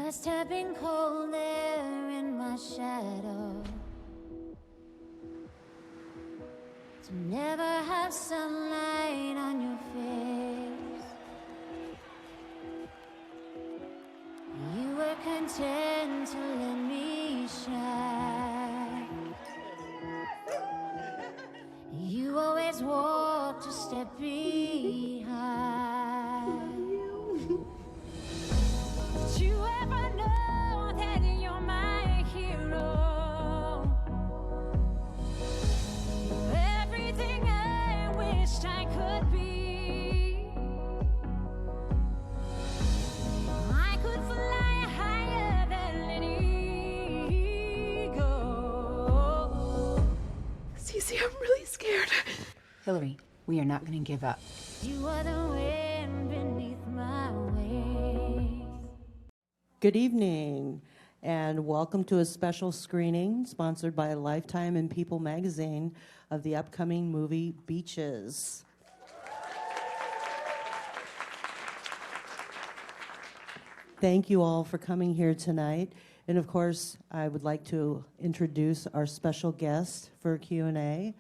must have been cold there in my shadow to never have sunlight on your face. You were content to let me shine. You always walked a step behind. Did you ever know that you're my hero? Everything I wished I could be. I could fly higher than an eagle. CeCe, I'm really scared. Hillary, we are not going to give up. You are the wind beneath my wings. Good evening, and welcome to a special screening sponsored by Lifetime and People magazine of the upcoming movie Beaches. Thank you all for coming here tonight. And of course, I would like to introduce our special guest for Q&A.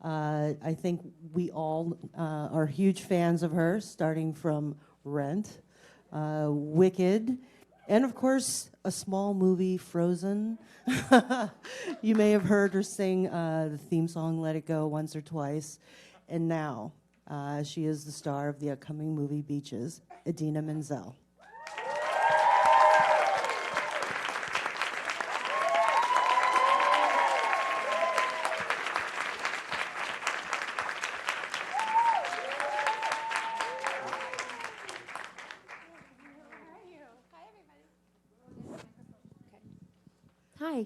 I think we all are huge fans of her, starting from Rent, Wicked, and of course, a small movie, Frozen. You may have heard her sing the theme song, Let It Go, once or twice. And now, she is the star of the upcoming movie Beaches, Idina Menzel. Hi.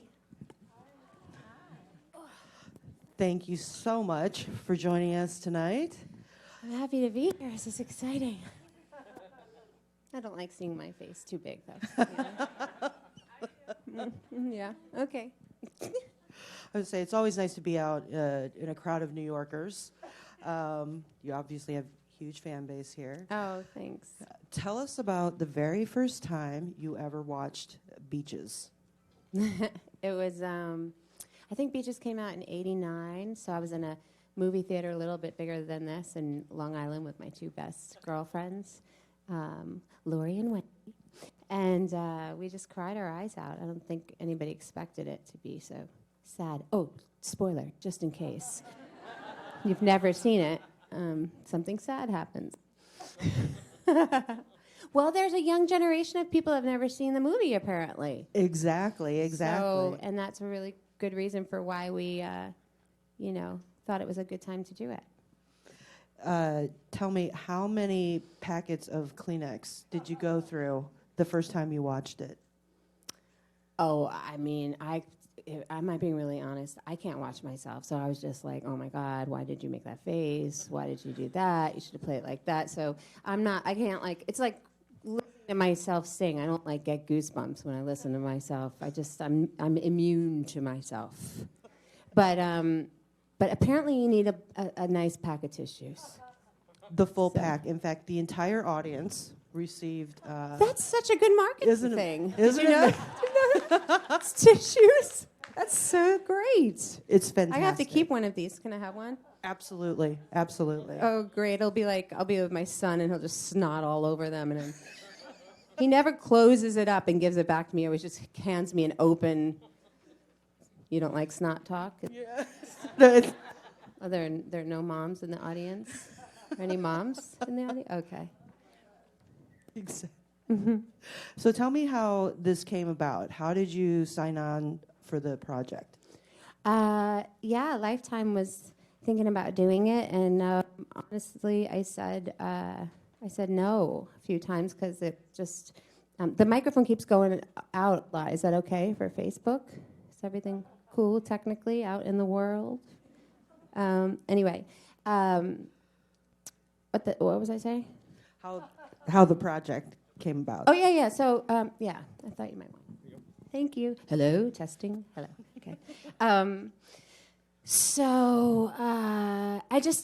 Thank you so much for joining us tonight. I'm happy to be here. This is exciting. I don't like seeing my face too big, though. Yeah, okay. I would say it's always nice to be out in a crowd of New Yorkers. You obviously have a huge fan base here. Oh, thanks. Tell us about the very first time you ever watched Beaches. It was, I think Beaches came out in '89, so I was in a movie theater a little bit bigger than this in Long Island with my two best girlfriends, Lori and Wendy. And we just cried our eyes out. I don't think anybody expected it to be so sad. Oh, spoiler, just in case. You've never seen it, something sad happens. Well, there's a young generation of people that have never seen the movie, apparently. Exactly. So, and that's a really good reason for why we, thought it was a good time to do it. Tell me, how many packets of Kleenex did you go through the first time you watched it? Oh, I mean, am I being really honest? I can't watch myself. So I was just like, oh my God, why did you make that face? Why did you do that? You should have played it like that. So I can't it's like listening to myself sing. I don't get goosebumps when I listen to myself. I'm immune to myself. But apparently you need a nice pack of tissues. The full pack. In fact, the entire audience received... That's such a good marketing thing. Isn't Did you know? It's tissues. That's so great. It's fantastic. I have to keep one of these. Can I have one? Absolutely. Oh, great. I'll be with my son, and he'll just snot all over them. And he never closes it up and gives it back to me. He always just hands me an open... You don't like snot talk? Yeah. Are there are no moms in the audience? Any moms in the audience? Okay. Exactly. Mm-hmm. So tell me how this came about. How did you sign on for the project? Lifetime was thinking about doing it, and honestly, I said no a few times because it just the microphone keeps going out. Is that okay for Facebook? Is everything cool technically out in the world? Anyway, what was I saying? How the project came about. Oh, yeah. So, I thought you might want. Thank you. Hello, testing. Hello. Okay.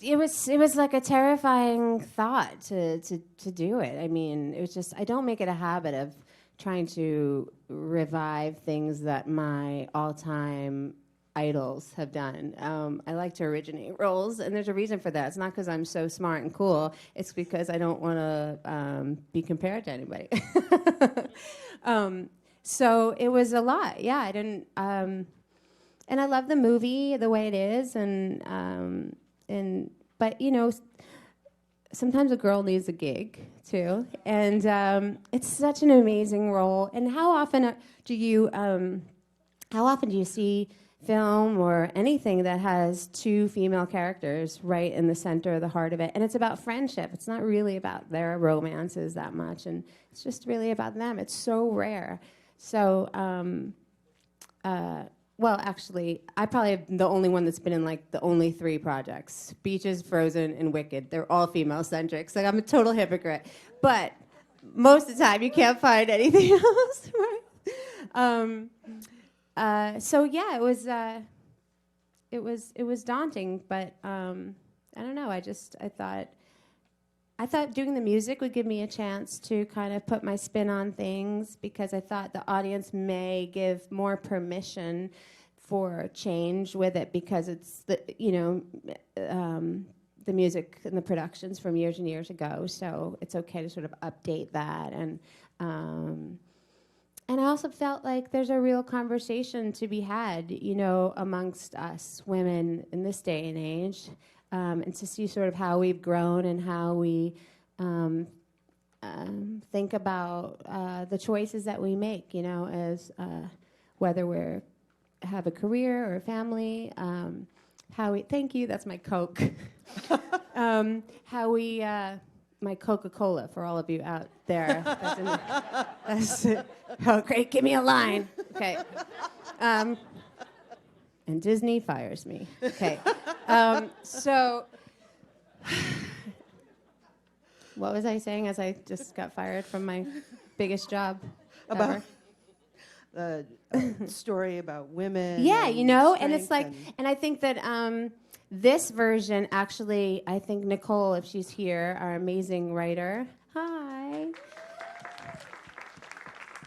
It was like a terrifying thought to do it. I mean, it was just, I don't make it a habit of trying to revive things that my all-time idols have done. I like to originate roles, and there's a reason for that. It's not because I'm so smart and cool. It's because I don't want to be compared to anybody. So it was a lot. Yeah, I didn't. And I love the movie the way it is, but you know, sometimes a girl needs a gig too, and it's such an amazing role. And how often do you see film or anything that has two female characters right in the center of the heart of it? And it's about friendship. It's not really about their romances that much, and it's just really about them. It's so rare. So, well, actually, I probably am the only one that's been in like the only 3 projects: Beaches, Frozen, and Wicked. They're all female-centric. So I'm a total hypocrite. But most of the time, you can't find anything else, right? So yeah, it was daunting, but I don't know. I thought doing the music would give me a chance to kind of put my spin on things, because I thought the audience may give more permission for change with it, because it's the music and the productions from years and years ago. So it's okay to sort of update that, and I also felt like there's a real conversation to be had, you know, amongst us women in this day and age. And to see sort of how we've grown and how we think about the choices that we make, you know, as whether we're have a career or a family, how we, thank you, that's my Coke. How we, my Coca-Cola for all of you out there. Oh, great, give me a line. Okay. And Disney fires me. Okay. So, what was I saying as I just got fired from my biggest job About ever? Story about women. Yeah, and you know, and it's strength like, and I think that this version, actually, I think Nicole, if she's here, our amazing writer. Hi.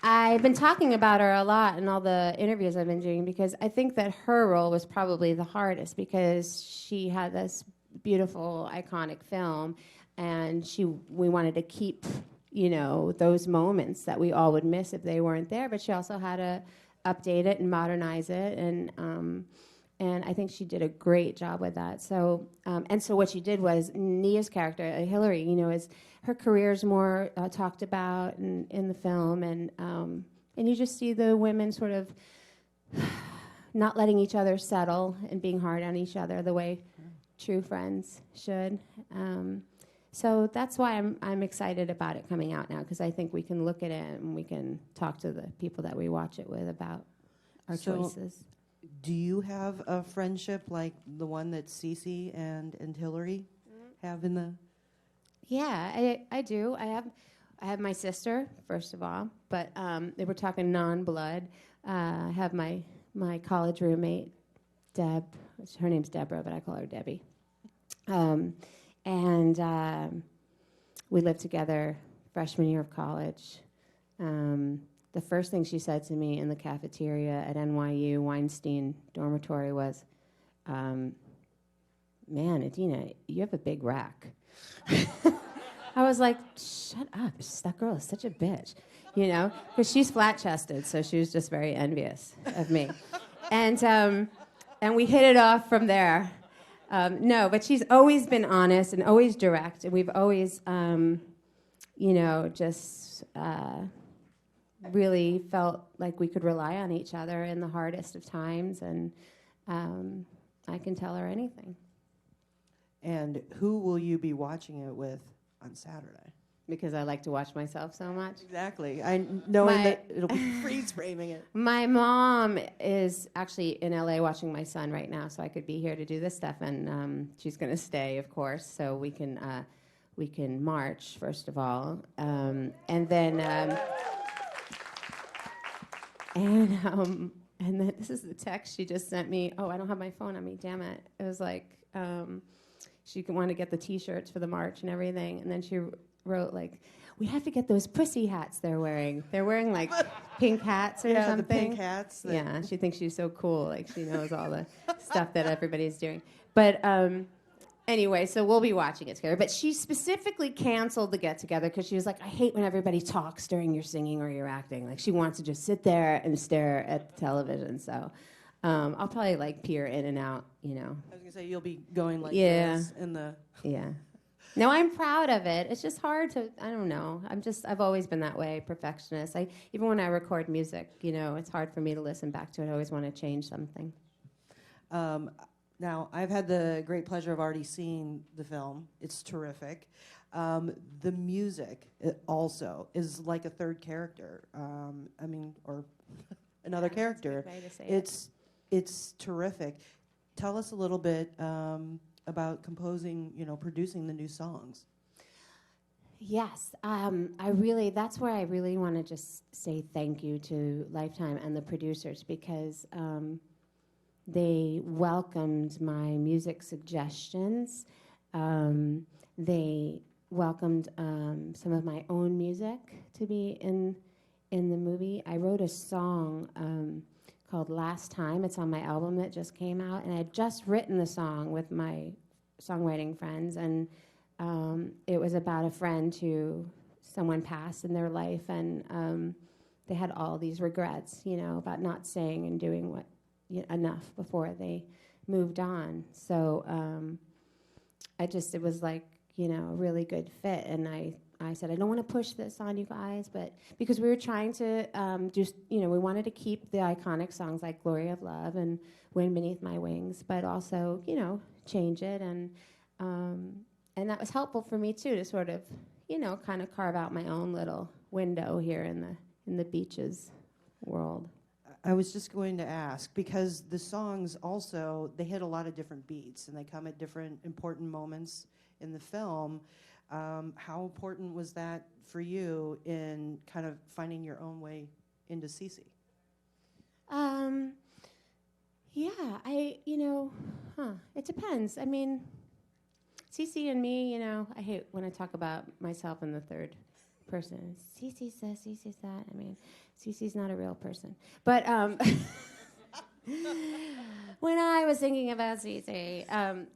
I've been talking about her a lot in all the interviews I've been doing, because I think that her role was probably the hardest, because she had this beautiful, iconic film, and we wanted to keep, you know, those moments that we all would miss if they weren't there, but she also had to update it and modernize it, and I think she did a great job with that. So, and so what she did was Nia's character, Hillary, you know, is her career is more talked about in the film, and you just see the women sort of not letting each other settle and being hard on each other the way true friends should. So that's why I'm excited about it coming out now, because I think we can look at it and we can talk to the people that we watch it with about our choices. Do you have a friendship like the one that CeCe and Hillary have in the? Yeah, I do. I have my sister, first of all, but they were talking non-blood. I have my college roommate, Deb. Her name's Deborah, but I call her Debbie. And we lived together freshman year of college. The first thing she said to me in the cafeteria at NYU Weinstein dormitory was, man, Idina, you have a big rack. I was like, shut up, that girl is such a bitch, you know, because she's flat-chested, so she was just very envious of me. And we hit it off from there. No, but she's always been honest and always direct, and we've always, you know, just really felt like we could rely on each other in the hardest of times, and I can tell her anything. And who will you be watching it with on Saturday? Because I like to watch myself so much. Exactly. Knowing that it'll be freeze framing it. My mom is actually in LA watching my son right now, so I could be here to do this stuff, and she's going to stay, of course, so we can march first of all, and then this is the text she just sent me. Oh, I don't have my phone on me. Damn it! It was like she wanted to get the T-shirts for the march and everything, and then she wrote like, we have to get those pussy hats they're wearing. They're wearing like pink hats or Yeah, something. the pink hats. Yeah, she thinks she's so cool. Like she knows all the stuff that everybody's doing. But anyway, so we'll be watching it together. But she specifically canceled the get together because she was like, I hate when everybody talks during your singing or your acting. Like she wants to just sit there and stare at the television. So I'll probably like peer in and out, you know. I was gonna say you'll be going like Yeah. this in the. Yeah. No, I'm proud of it. It's just hard to, I don't know. I've always been that way, perfectionist. Even when I record music, you know, it's hard for me to listen back to it. I always want to change something. Now, I've had the great pleasure of already seeing the film. It's terrific. The music also is like a third character. Or another character. That's a good way to say It's terrific. Tell us a little bit about composing, producing the new songs. Yes, that's where I really want to just say thank you to Lifetime and the producers because they welcomed my music suggestions. They welcomed some of my own music to be in the movie. I wrote a song called Last Time. It's on my album that just came out, and I had just written the song with my songwriting friends, and it was about a friend who someone passed in their life, and they had all these regrets, about not saying and doing enough before they moved on. So it was like, a really good fit, and I said, I don't want to push this on you guys, but because we were trying to we wanted to keep the iconic songs like Glory of Love and Wind Beneath My Wings, but also, change it. And that was helpful for me, too, to sort of, kind of carve out my own little window here in the Beaches world. I was just going to ask, because the songs also, they hit a lot of different beats, and they come at different important moments in the film. How important was that for you in kind of finding your own way into CeCe? It depends. I mean, CeCe and me, I hate when I talk about myself in the third person. CeCe says, CeCe that. I mean, CeCe's not a real person. But when I was thinking about CeCe, I'm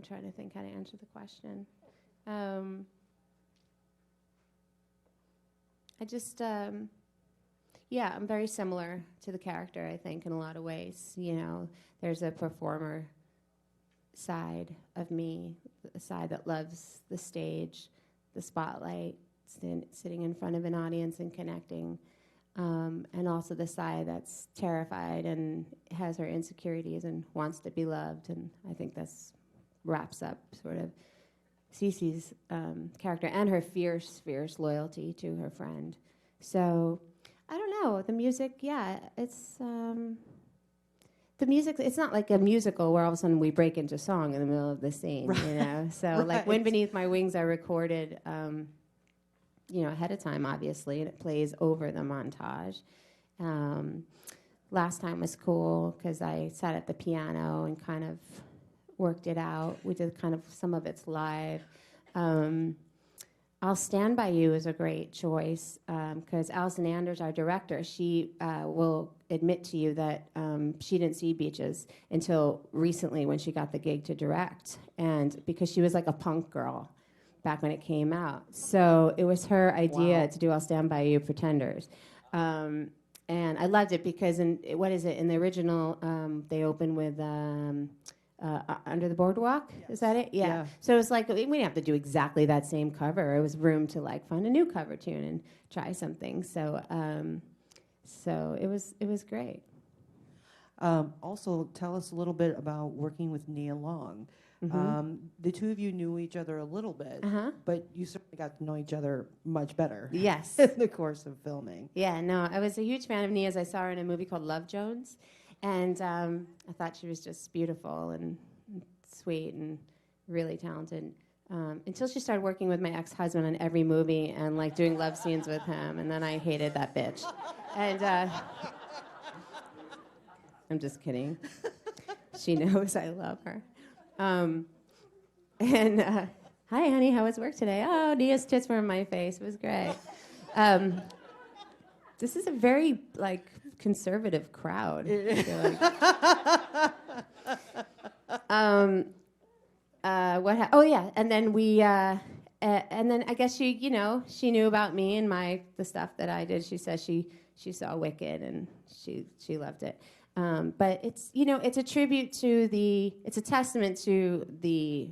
trying to think how to answer the question. I'm very similar to the character, I think, in a lot of ways. There's a performer side of me, a side that loves the stage, the spotlight, sitting in front of an audience and connecting. And also the side that's terrified and has her insecurities and wants to be loved. And I think this wraps up sort of CeCe's character and her fierce loyalty to her friend. So I don't know. The music, it's the music. It's not like a musical where all of a sudden we break into song in the middle of the scene, Right. So Right. like Wind Beneath My Wings, I recorded, ahead of time, obviously, and it plays over the montage. Last Time was cool because I sat at the piano and kind of worked it out. We did kind of some of it's live. I'll Stand By You is a great choice because Alison Anders, our director, she will admit to you that she didn't see Beaches until recently when she got the gig to direct, and because she was like a punk girl back when it came out. So it was her idea to do I'll Stand By You, Pretenders. And I loved it because in the original, they open with Under the Boardwalk. Yes. Is that it? Yeah. So it was like, we didn't have to do exactly that same cover. It was room to like find a new cover tune and try something. So it was great. Also, tell us a little bit about working with Nia Long. Mm-hmm. The two of you knew each other a little bit, but you certainly got to know each other much better. Yes. In the course of filming. Yeah, no, I was a huge fan of Nia's. I saw her in a movie called Love Jones, and I thought she was just beautiful and sweet and really talented. Until she started working with my ex-husband on every movie and like doing love scenes with him, and then I hated that bitch. And I'm just kidding. She knows I love her. And hi, honey, how was work today? Oh, Nia's tits were in my face. It was great. This is a very conservative crowd. I feel like. Oh yeah, and then and then I guess she knew about me and the stuff that I did. She says she saw Wicked and she loved it. But it's a tribute to it's a testament to the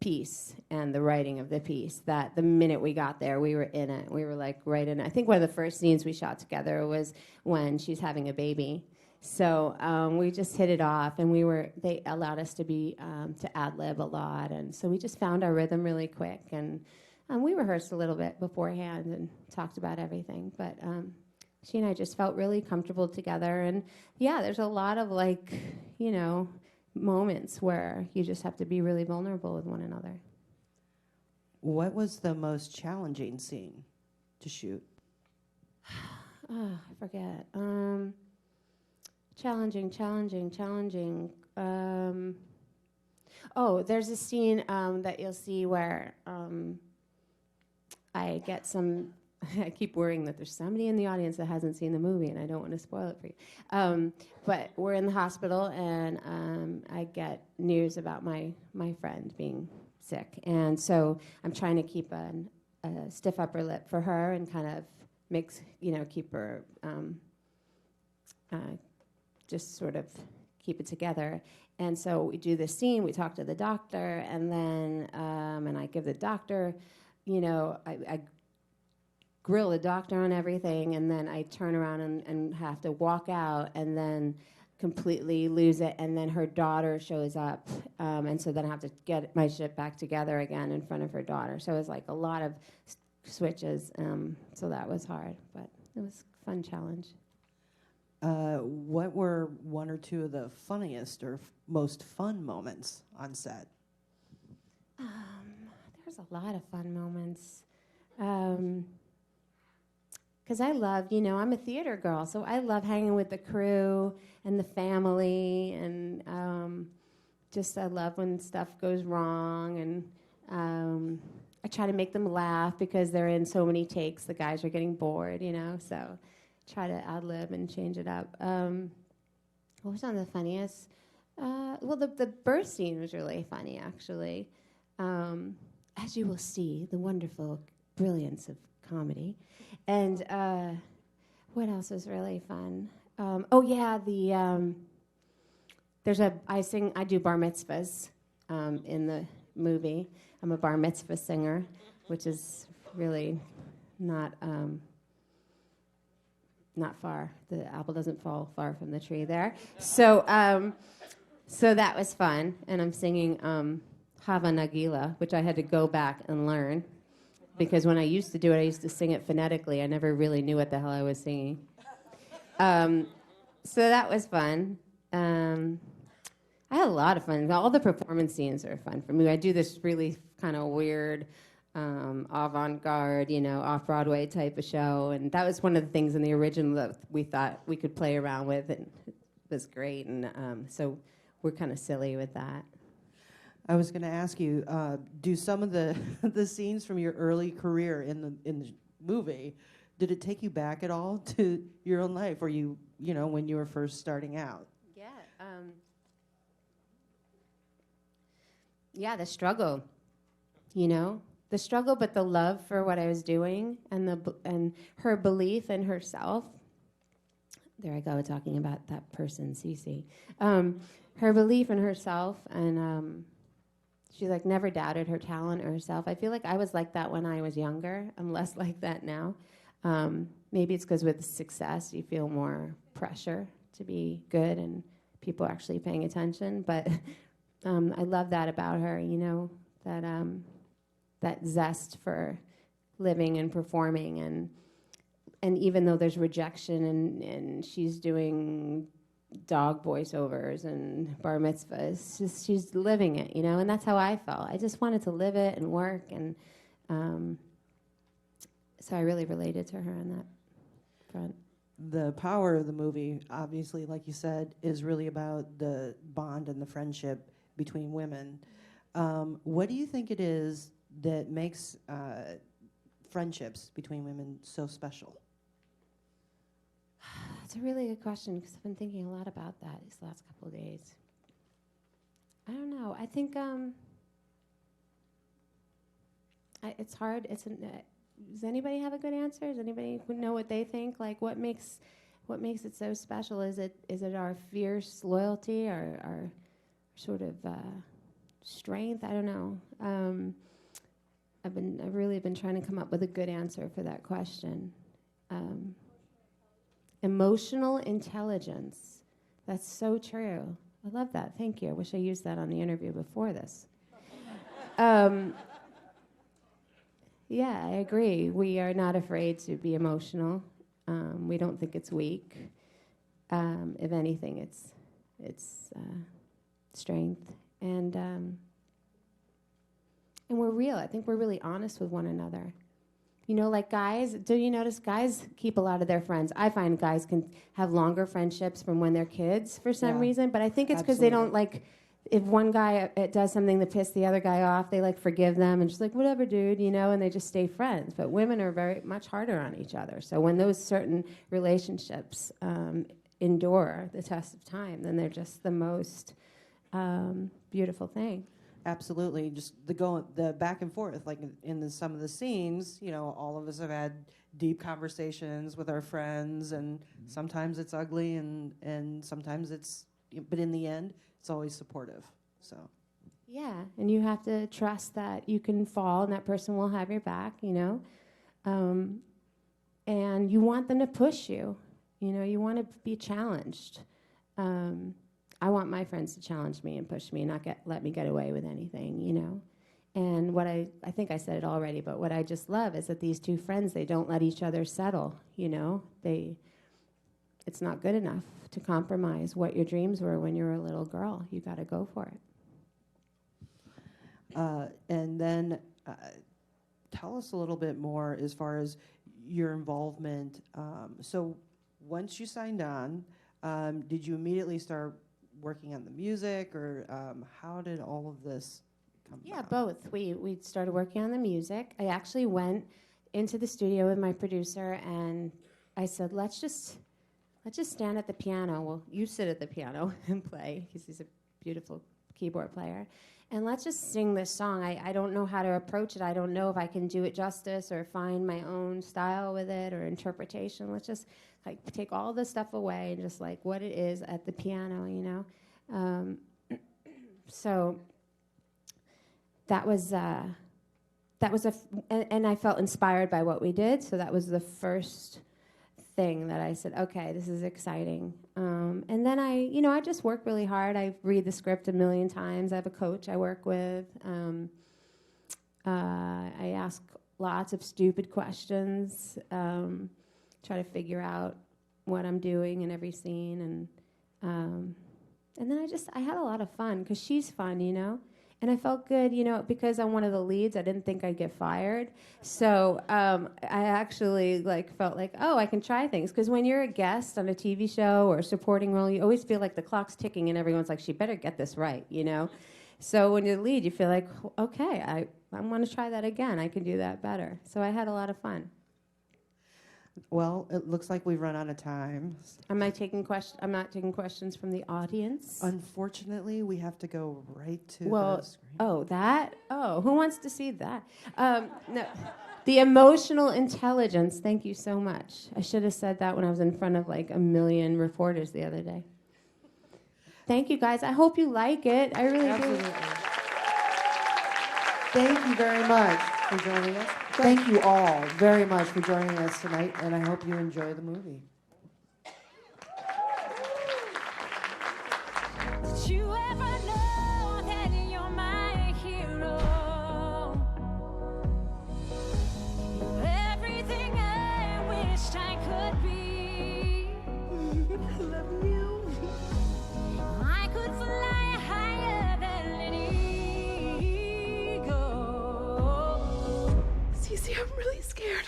piece and the writing of the piece, that the minute we got there, we were in it. We were right in it. I think one of the first scenes we shot together was when she's having a baby. So we just hit it off, and they allowed us to ad lib a lot, and so we just found our rhythm really quick, and we rehearsed a little bit beforehand and talked about everything, but she and I just felt really comfortable together, and yeah, there's a lot of moments where you just have to be really vulnerable with one another. What was the most challenging scene to shoot? I forget. Challenging. There's a scene that you'll see where I get some. I keep worrying that there's somebody in the audience that hasn't seen the movie, and I don't want to spoil it for you. But we're in the hospital, and I get news about my friend being sick, and so I'm trying to keep a stiff upper lip for her and kind of keep her. Just sort of keep it together. And so we do this scene, we talk to the doctor, and then and I give the doctor, I grill the doctor on everything, and then I turn around and have to walk out and then completely lose it, and then her daughter shows up, and so then I have to get my shit back together again in front of her daughter. So it was a lot of switches, so that was hard, but it was a fun challenge. What were one or two of the funniest or most fun moments on set? There's a lot of fun moments. Because I love, I'm a theater girl, so I love hanging with the crew and the family, and I love when stuff goes wrong, and I try to make them laugh because they're in so many takes. The guys are getting bored, so try to ad-lib and change it up. What was one of the funniest? The birth scene was really funny, actually. As you will see, the wonderful brilliance of comedy. And what else was really fun? I do bar mitzvahs in the movie. I'm a bar mitzvah singer, which is really not far. The apple doesn't fall far from the tree there. So that was fun. And I'm singing Hava Nagila, which I had to go back and learn. Because when I used to do it, I used to sing it phonetically. I never really knew what the hell I was singing. So that was fun. I had a lot of fun. All the performance scenes are fun for me. I do this really kind of weird avant-garde, off-Broadway type of show. And that was one of the things in the original that we thought we could play around with, and it was great. And so we're kind of silly with that. I was going to ask you, do some of the the scenes from your early career in the movie, did it take you back at all to your own life, or when you were first starting out? Yeah, the struggle, the struggle, but the love for what I was doing, and her belief in herself. There I go, talking about that person, CeCe. Her belief in herself, and she never doubted her talent or herself. I feel like I was like that when I was younger. I'm less like that now. Maybe it's because with success, you feel more pressure to be good and people are actually paying attention. But I love that about her, that zest for living and performing. And even though there's rejection and she's doing dog voiceovers and bar mitzvahs, she's living it, and that's how I felt. I just wanted to live it and work, and so I really related to her on that front. the power of the movie, obviously, like you said, is really about the bond and the friendship between women. What do you think it is that makes friendships between women so special? That's a really good question because I've been thinking a lot about that these last couple of days. I don't know. I think it's hard. Does anybody have a good answer? Does anybody know what they think? Like, what makes it so special? Is it our fierce loyalty, our sort of strength? I don't know. I've really been trying to come up with a good answer for that question. Emotional intelligence. That's so true. I love that. Thank you. I wish I used that on the interview before this. Yeah, I agree. We are not afraid to be emotional. We don't think it's weak. If anything, it's strength. And we're real. I think we're really honest with one another. You know, like guys, do you notice guys keep a lot of their friends? I find guys can have longer friendships from when they're kids for some reason, but I think it's because they don't like, if one guy does something to piss the other guy off, they like forgive them and just like, whatever, dude, you know, and they just stay friends. But women are very much harder on each other. So when those certain relationships endure the test of time, then they're just the most beautiful thing. Absolutely, just the back and forth, like in some of the scenes, you know, all of us have had deep conversations with our friends, and sometimes it's ugly, and sometimes it's, but in the end, it's always supportive. So. Yeah, and you have to trust that you can fall and that person will have your back, you know, and you want them to push you, you know, you want to be challenged. I want my friends to challenge me and push me and not let me get away with anything, you know. And what I think I said it already, but what I just love is that these two friends, they don't let each other settle, you know. It's not good enough to compromise what your dreams were when you were a little girl. You got to go for it. And then tell us a little bit more as far as your involvement. So once you signed on, did you immediately start working on the music, or how did all of this come about? Yeah, both. We started working on the music. I actually went into the studio with my producer, and I said, let's just stand at the piano. Well, you sit at the piano and play, because he's a beautiful keyboard player. And let's just sing this song. I don't know how to approach it. I don't know if I can do it justice or find my own style with it or interpretation. Let's just like take all the stuff away and just like what it is at the piano, you know. So that was and I felt inspired by what we did. So that was the first thing that I said, okay, this is exciting. And then I just work really hard. I read the script a million times. I have a coach I work with. I ask lots of stupid questions, try to figure out what I'm doing in every scene. And then I had a lot of fun because she's fun, you know. And I felt good, you know, because I'm one of the leads. I didn't think I'd get fired. So I actually felt like, oh, I can try things. Because when you're a guest on a TV show or a supporting role, you always feel like the clock's ticking and everyone's like, she better get this right, you know. So when you're the lead, you feel like, okay, I want to try that again. I can do that better. So I had a lot of fun. Well, it looks like we've run out of time. I'm not taking questions from the audience. Unfortunately, we have to go right to the screen. Who wants to see that? No, the emotional intelligence. Thank you so much. I should have said that when I was in front of like a million reporters the other day. Thank you, guys. I hope you like it. I really do. Thank you very much for joining us. Thank you all very much for joining us tonight, and I hope you enjoy the movie. Did you ever know that you're my hero? You're everything I wished I could be. I love you. I could fly higher than an eagle. CeCe, I'm really scared.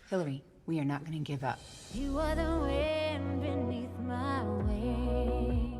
Hillary, We are not going to give up. You are the wind beneath my wings.